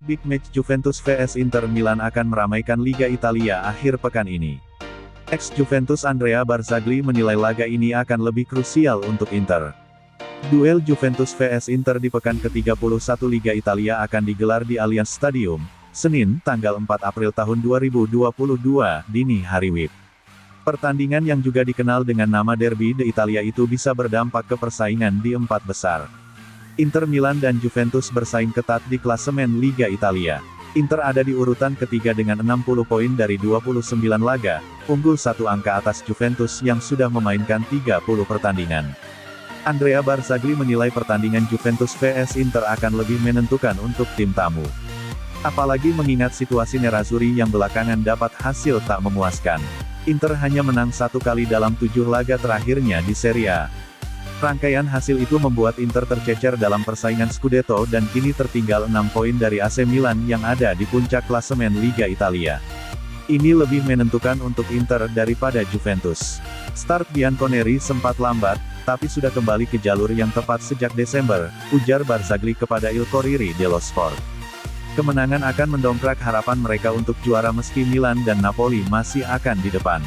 Big match Juventus vs Inter Milan akan meramaikan Liga Italia akhir pekan ini. Ex-Juventus Andrea Barzagli menilai laga ini akan lebih krusial untuk Inter. Duel Juventus vs Inter di pekan ke-31 Liga Italia akan digelar di Allianz Stadium, Senin, tanggal 4 April tahun 2022, dini hari WIB. Pertandingan yang juga dikenal dengan nama Derby d'Italia itu bisa berdampak ke persaingan di empat besar. Inter Milan dan Juventus bersaing ketat di klasemen Liga Italia. Inter ada di urutan ketiga dengan 60 poin dari 29 laga, unggul satu angka atas Juventus yang sudah memainkan 30 pertandingan. Andrea Barzagli menilai pertandingan Juventus vs Inter akan lebih menentukan untuk tim tamu. Apalagi mengingat situasi Nerazzurri yang belakangan dapat hasil tak memuaskan. Inter hanya menang satu kali dalam 7 laga terakhirnya di Serie A. Rangkaian hasil itu membuat Inter tercecer dalam persaingan Scudetto dan kini tertinggal 6 poin dari AC Milan yang ada di puncak klasemen Liga Italia. Ini lebih menentukan untuk Inter daripada Juventus. Start Bianconeri sempat lambat, tapi sudah kembali ke jalur yang tepat sejak Desember, ujar Barzagli kepada Il Corriere dello Sport. Kemenangan akan mendongkrak harapan mereka untuk juara meski Milan dan Napoli masih akan di depan.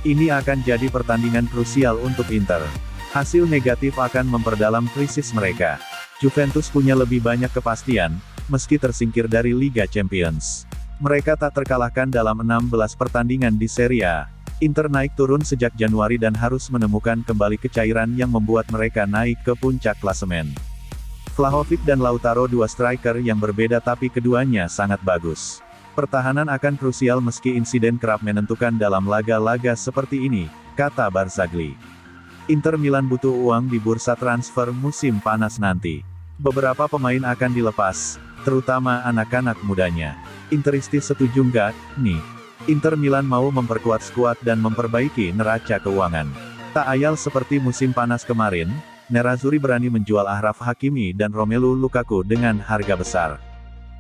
Ini akan jadi pertandingan krusial untuk Inter. Hasil negatif akan memperdalam krisis mereka. Juventus punya lebih banyak kepastian, meski tersingkir dari Liga Champions. Mereka tak terkalahkan dalam 16 pertandingan di Serie A. Inter naik turun sejak Januari dan harus menemukan kembali kecairan yang membuat mereka naik ke puncak klasemen. Vlahovic dan Lautaro dua striker yang berbeda tapi keduanya sangat bagus. Pertahanan akan krusial meski insiden kerap menentukan dalam laga-laga seperti ini, kata Barzagli. Inter Milan butuh uang di bursa transfer musim panas nanti. Beberapa pemain akan dilepas, terutama anak-anak mudanya. Interisti setuju nggak, nih? Inter Milan mau memperkuat skuad dan memperbaiki neraca keuangan. Tak ayal seperti musim panas kemarin, Nerazzurri berani menjual Achraf Hakimi dan Romelu Lukaku dengan harga besar.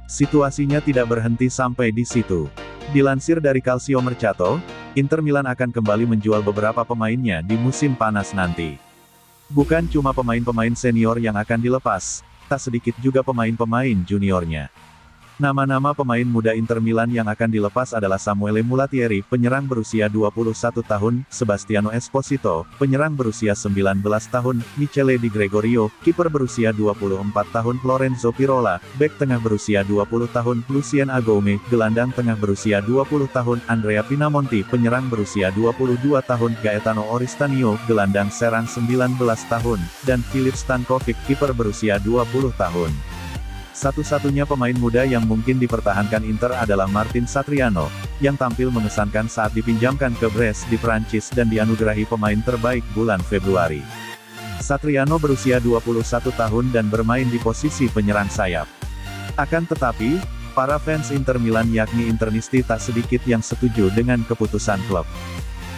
Situasinya tidak berhenti sampai di situ. Dilansir dari Calciomercato, Inter Milan akan kembali menjual beberapa pemainnya di musim panas nanti. Bukan cuma pemain-pemain senior yang akan dilepas, tak sedikit juga pemain-pemain juniornya. Nama-nama pemain muda Inter Milan yang akan dilepas adalah Samuele Mulattieri, penyerang berusia 21 tahun, Sebastiano Esposito, penyerang berusia 19 tahun, Michele Di Gregorio, kiper berusia 24 tahun, Lorenzo Pirola, bek tengah berusia 20 tahun, Lucien Agoume, gelandang tengah berusia 20 tahun, Andrea Pinamonti, penyerang berusia 22 tahun, Gaetano Oristanio, gelandang serang 19 tahun, dan Filip Stankovic, kiper berusia 20 tahun. Satu-satunya pemain muda yang mungkin dipertahankan Inter adalah Martin Satriano, yang tampil mengesankan saat dipinjamkan ke Brest di Prancis dan dianugerahi pemain terbaik bulan Februari. Satriano berusia 21 tahun dan bermain di posisi penyerang sayap. Akan tetapi, para fans Inter Milan yakni Internisti tak sedikit yang setuju dengan keputusan klub.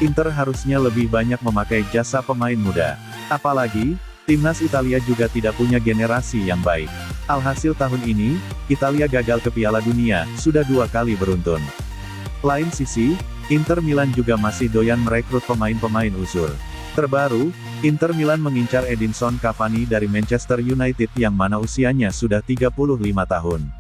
Inter harusnya lebih banyak memakai jasa pemain muda. Apalagi, timnas Italia juga tidak punya generasi yang baik. Alhasil tahun ini, Italia gagal ke Piala Dunia, sudah 2 kali beruntun. Lain sisi, Inter Milan juga masih doyan merekrut pemain-pemain uzur. Terbaru, Inter Milan mengincar Edinson Cavani dari Manchester United yang mana usianya sudah 35 tahun.